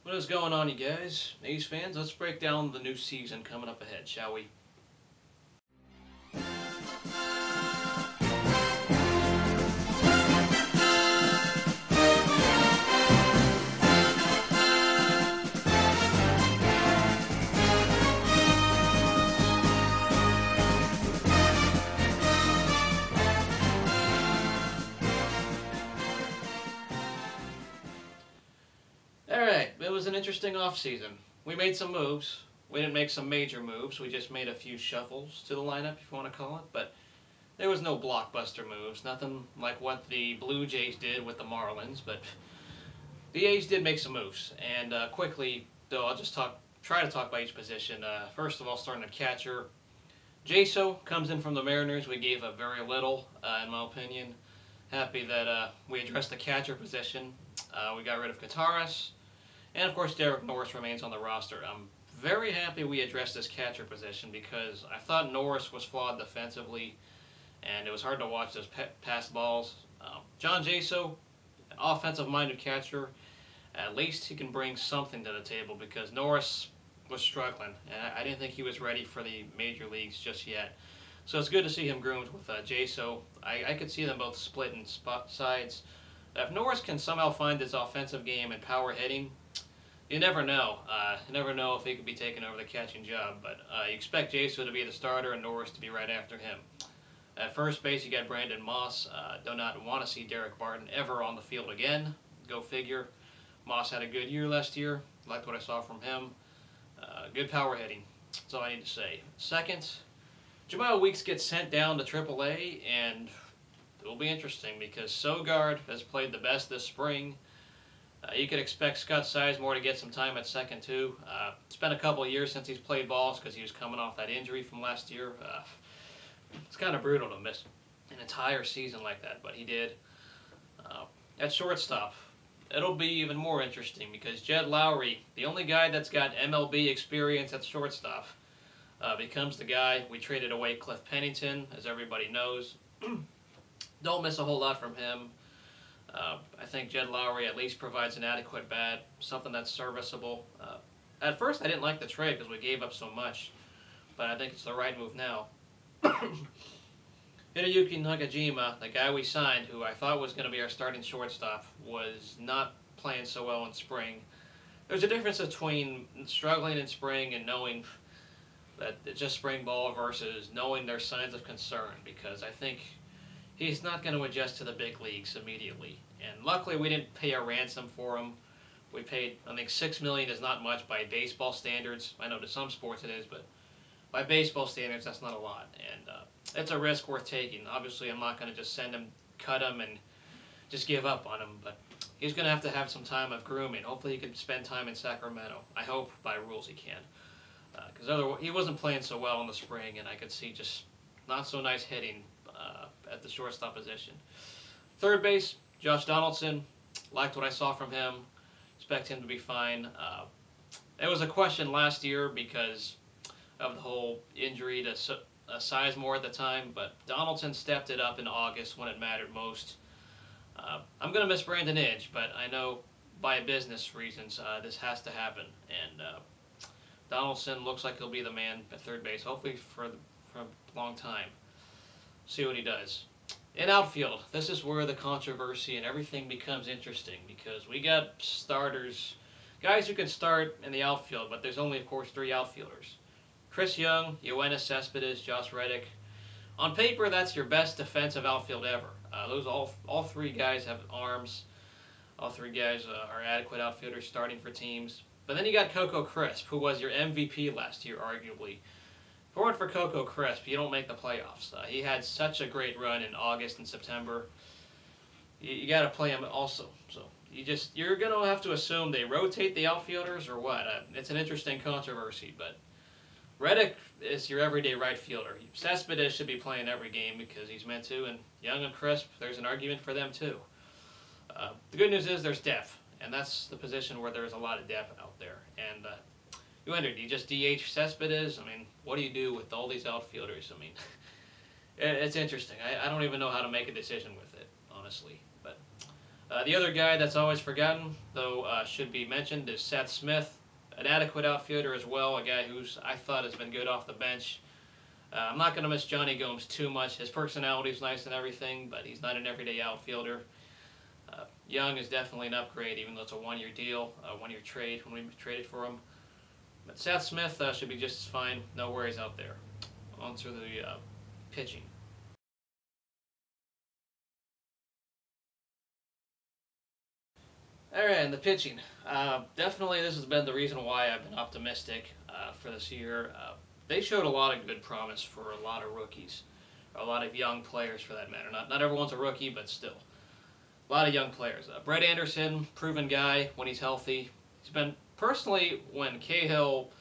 What is going on, you guys? A's fans, let's break down the new season coming up ahead, shall we? Alright, it was an interesting offseason. We made some moves. We didn't make some major moves. We just made a few shuffles to the lineup, if you want to call it. But there was no blockbuster moves. Nothing like what the Blue Jays did with the Marlins. But the A's did make some moves. And quickly, though, I'll just try to talk about each position. First of all, starting at catcher. Jaso comes in from the Mariners. We gave up very little, in my opinion. Happy that we addressed the catcher position. We got rid of Kataris. And of course, Derek Norris remains on the roster. I'm very happy we addressed this catcher position because I thought Norris was flawed defensively, and it was hard to watch those pass balls. John Jaso, an offensive-minded catcher, at least he can bring something to the table because Norris was struggling, and I didn't think he was ready for the major leagues just yet. So it's good to see him groomed with Jaso. I could see them both splitting sides. If Norris can somehow find his offensive game and power hitting, you never know. You never know if he could be taking over the catching job. But you expect Jaso to be the starter and Norris to be right after him. At first base, you got Brandon Moss. Do not want to see Derek Barton ever on the field again. Go figure. Moss had a good year last year. Liked what I saw from him. Good power hitting. That's all I need to say. Second, Jamal Weeks gets sent down to AAA, and it will be interesting because Sogard has played the best this spring. You could expect Scott Sizemore to get some time at second too. It's been a couple of years since he's played balls because he was coming off that injury from last year. It's kind of brutal to miss an entire season like that, but he did. At shortstop, it'll be even more interesting because Jed Lowry, the only guy that's got MLB experience at shortstop, becomes the guy. We traded away Cliff Pennington, as everybody knows. Don't miss a whole lot from him. I think Jed Lowry at least provides an adequate bat, something that's serviceable. At first, I didn't like the trade because we gave up so much, but I think it's the right move now. Hideyuki Nakajima, the guy we signed, who I thought was going to be our starting shortstop, was not playing so well in spring. There's a difference between struggling in spring and knowing that it's just spring ball versus knowing there's signs of concern, because I think he's not going to adjust to the big leagues immediately. And luckily, we didn't pay a ransom for him. We paid, I think $6 million is not much by baseball standards. I know to some sports it is, but by baseball standards, that's not a lot. And it's a risk worth taking. Obviously, I'm not going to just send him, cut him, and just give up on him. But he's going to have some time of grooming. Hopefully, he can spend time in Sacramento. I hope by rules he can. Because otherwise, he wasn't playing so well in the spring, and I could see just not so nice hitting at the shortstop position. Third base, Josh Donaldson. Liked what I saw from him. Expect him to be fine. It was a question last year because of the whole injury to Sizemore at the time, but Donaldson stepped it up in August when it mattered most. I'm going to miss Brandon Edge, but I know by business reasons this has to happen, and Donaldson looks like he'll be the man at third base, hopefully for a long time. See what he does. In outfield, this is where the controversy and everything becomes interesting because we got starters, guys who can start in the outfield, but there's only, of course, 3 outfielders. Chris Young, Yoenis Cespedes, Josh Reddick. On paper, that's your best defensive outfield ever. Those all 3 guys have arms. All 3 guys are adequate outfielders starting for teams. But then you got Coco Crisp, who was your MVP last year, arguably. If it weren't for Coco Crisp, you don't make the playoffs. He had such a great run in August and September. You got to play him also. So you're going to have to assume they rotate the outfielders or what. It's an interesting controversy, but Reddick is your everyday right fielder. Cespedes should be playing every game because he's meant to, and Young and Crisp, there's an argument for them too. The good news is there's depth, and that's the position where there's a lot of depth out there. And you wonder, do you just DH Cespedes? I mean, what do you do with all these outfielders? I mean, it's interesting. I don't even know how to make a decision with it, honestly. But The other guy that's always forgotten, though, should be mentioned, is Seth Smith, an adequate outfielder as well, a guy who's I thought has been good off the bench. I'm not going to miss Johnny Gomes too much. His personality is nice and everything, but he's not an everyday outfielder. Young is definitely an upgrade, even though it's a one-year deal, a one-year trade when we traded for him. But Seth Smith should be just as fine. No worries out there. On to the pitching. All right, and the pitching. Definitely, this has been the reason why I've been optimistic for this year. They showed a lot of good promise for a lot of rookies, a lot of young players for that matter. Not everyone's a rookie, but still, a lot of young players. Brett Anderson, proven guy when he's healthy. He's been personally when Cahill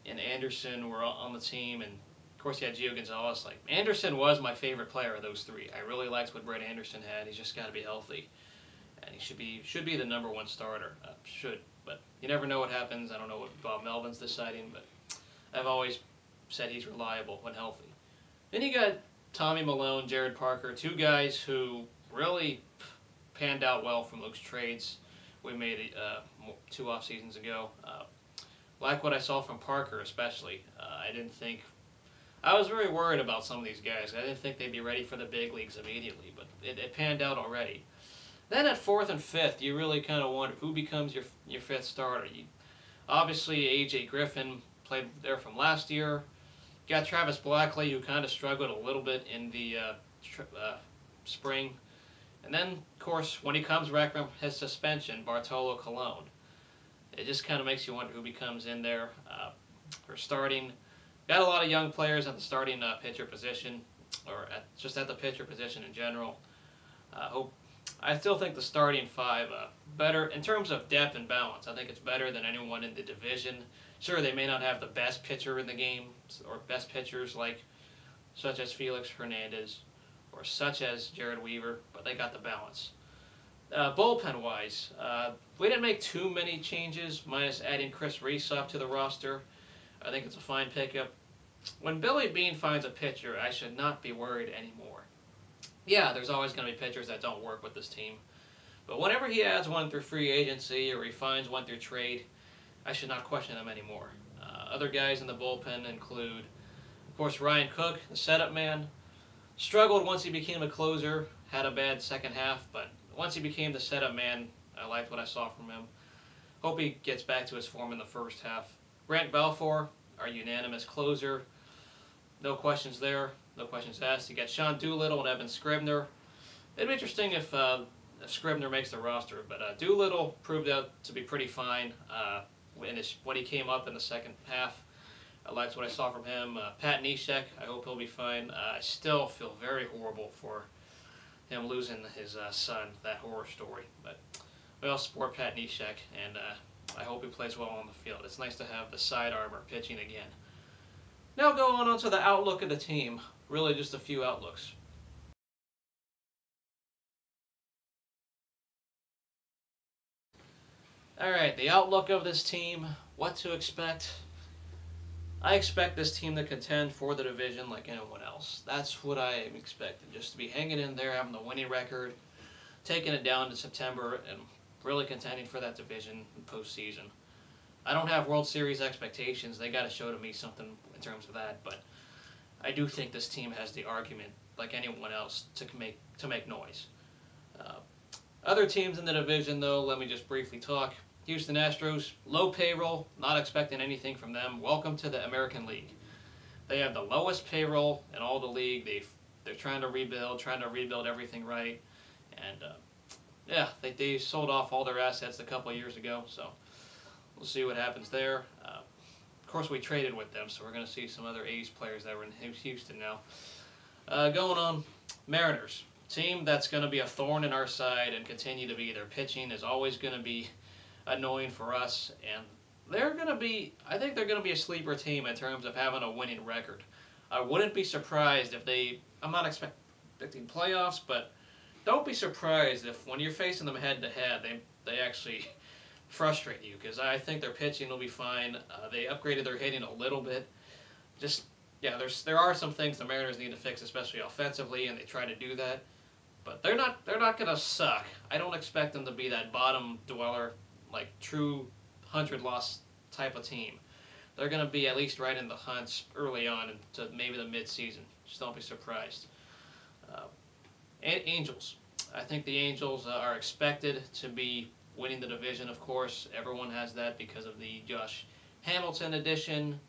and Anderson were on the team, and of course you had Gio Gonzalez. Like Anderson was my favorite player of those three. I really liked what Brett Anderson had. He's just got to be healthy. And he should be the #1 starter. But you never know what happens. I don't know what Bob Melvin's deciding, but I've always said he's reliable when healthy. Then you got Tommy Malone, Jared Parker, two guys who really panned out well from those trades we made 2 off seasons ago. Like what I saw from Parker, especially. I was very worried about some of these guys. I didn't think they'd be ready for the big leagues immediately, but it panned out already. Then at 4th and 5th, you really kind of wonder who becomes your 5th starter. Obviously, A.J. Griffin played there from last year. Got Travis Blackley, who kind of struggled a little bit in the spring. And then, of course, when he comes back from his suspension, Bartolo Colon. It just kind of makes you wonder who becomes in there for starting. Got a lot of young players at the starting pitcher position, or just at the pitcher position in general. I still think the starting 5 better in terms of depth and balance. I think it's better than anyone in the division. Sure, they may not have the best pitcher in the game or best pitchers such as Felix Hernandez or such as Jared Weaver, but they got the balance. Bullpen-wise, we didn't make too many changes, minus adding Chris Reesop to the roster. I think it's a fine pickup. When Billy Beane finds a pitcher, I should not be worried anymore. Yeah, there's always going to be pitchers that don't work with this team. But whenever he adds one through free agency or he finds one through trade, I should not question him anymore. Other guys in the bullpen include, of course, Ryan Cook, the setup man. Struggled once he became a closer, had a bad second half, but once he became the setup man, I liked what I saw from him. Hope he gets back to his form in the first half. Grant Balfour, our unanimous closer. No questions there. No questions asked. You got Sean Doolittle and Evan Scribner. It'd be interesting if Scribner makes the roster, but Doolittle proved out to be pretty fine when he came up in the second half. I liked what I saw from him. Pat Neshek, I hope he'll be fine. I still feel very horrible for him losing his son, that horror story. But we all support Pat Neshek, and I hope he plays well on the field. It's nice to have the side armor pitching again. Now going on to the outlook of the team. Really just a few outlooks. Alright, the outlook of this team. What to expect. I expect this team to contend for the division like anyone else. That's what I am expecting. Just to be hanging in there, having the winning record, taking it down to September, and really contending for that division in postseason. I don't have World Series expectations. They got to show to me something in terms of that, but I do think this team has the argument, like anyone else, to make noise. Other teams in the division, though, let me just briefly talk. Houston Astros, low payroll, not expecting anything from them. Welcome to the American League. They have the lowest payroll in all the league. They're trying to rebuild everything right, and yeah, they sold off all their assets a couple of years ago, so we'll see what happens there. Of course, we traded with them, so we're going to see some other A's players that were in Houston now. Going on, Mariners. Team that's going to be a thorn in our side and continue to be. Their pitching is always going to be annoying for us, and I think they're going to be a sleeper team in terms of having a winning record. I wouldn't be surprised if I'm not expecting playoffs, but don't be surprised if when you're facing them head-to-head, they actually frustrate you, because I think their pitching will be fine. They upgraded their hitting a little bit. There are some things the Mariners need to fix, especially offensively, and they try to do that. But they're not gonna suck. I don't expect them to be that bottom dweller, like true 100-loss type of team. They're gonna be at least right in the hunts early on into maybe the mid-season. Just don't be surprised. And Angels. I think the Angels are expected to be winning the division, of course. Everyone has that because of the Josh Hamilton addition.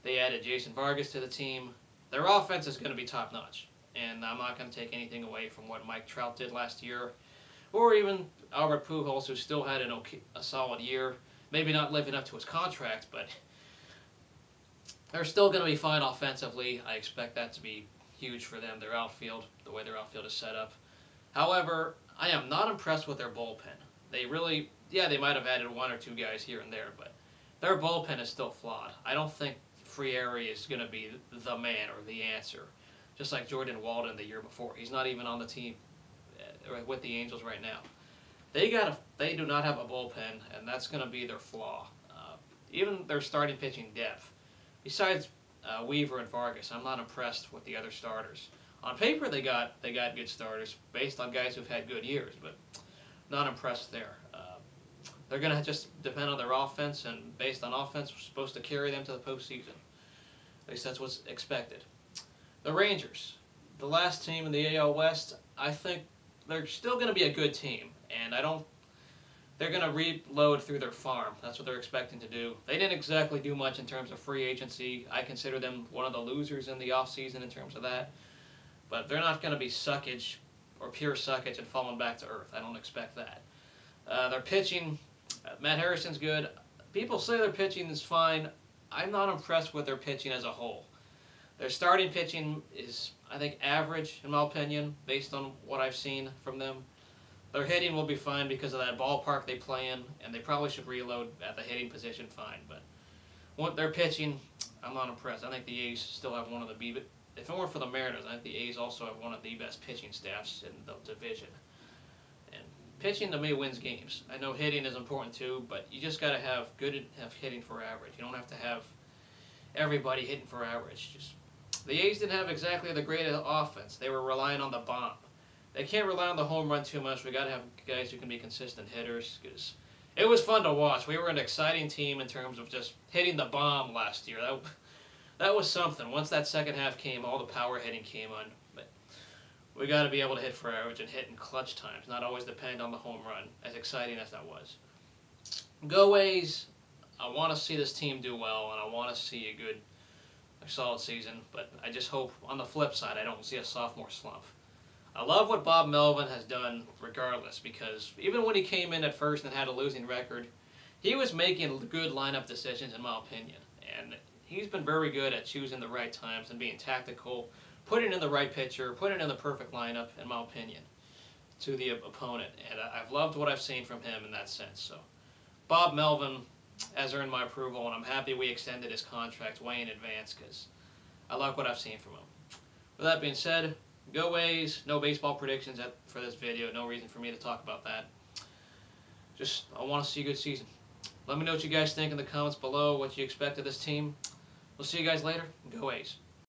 They added Jason Vargas to the team. Their offense is going to be top-notch. And I'm not going to take anything away from what Mike Trout did last year. Or even Albert Pujols, who still had a solid year. Maybe not living up to his contract, but they're still going to be fine offensively. I expect that to be huge for them, their outfield, the way their outfield is set up. However, I am not impressed with their bullpen. They really, they might have added one or two guys here and there, but their bullpen is still flawed. I don't think Frieri is going to be the man or the answer, just like Jordan Walden the year before. He's not even on the team with the Angels right now. They do not have a bullpen, and that's going to be their flaw. Even their starting pitching depth. Besides Weaver and Vargas, I'm not impressed with the other starters. On paper, they got good starters based on guys who've had good years, but not impressed there. They're going to just depend on their offense, and based on offense, we're supposed to carry them to the postseason. At least that's what's expected. The Rangers, the last team in the AL West, I think they're still going to be a good team, and they're going to reload through their farm. That's what they're expecting to do. They didn't exactly do much in terms of free agency. I consider them one of the losers in the offseason in terms of that. But they're not going to be suckage or pure suckage and falling back to earth. I don't expect that. Their pitching, Matt Harrison's good. People say their pitching is fine. I'm not impressed with their pitching as a whole. Their starting pitching is, I think, average, in my opinion, based on what I've seen from them. Their hitting will be fine because of that ballpark they play in, and they probably should reload at the hitting position fine. But their pitching, I'm not impressed. I think the A's still have one of the best. If it weren't for the Mariners, I think the A's also have one of the best pitching staffs in the division. And pitching, to me, wins games. I know hitting is important too, but you just got to have hitting for average. You don't have to have everybody hitting for average. The A's didn't have exactly the greatest offense. They were relying on the bomb. They can't rely on the home run too much. We got to have guys who can be consistent hitters. Because it was fun to watch. We were an exciting team in terms of just hitting the bomb last year. That was something. Once that second half came, all the power hitting came on. But we got to be able to hit for average and hit in clutch times, not always depend on the home run, as exciting as that was. Go A's. I want to see this team do well, and I want to see a solid season. But I just hope, on the flip side, I don't see a sophomore slump. I love what Bob Melvin has done regardless, because even when he came in at first and had a losing record, he was making good lineup decisions, in my opinion. And he's been very good at choosing the right times and being tactical, putting in the right pitcher, putting in the perfect lineup, in my opinion, to the opponent. And I've loved what I've seen from him in that sense. So Bob Melvin has earned my approval, and I'm happy we extended his contract way in advance because I like what I've seen from him. With that being said, go A's. No baseball predictions for this video. No reason for me to talk about that. Just, I want to see a good season. Let me know what you guys think in the comments below, what you expect of this team. We'll see you guys later. Go A's.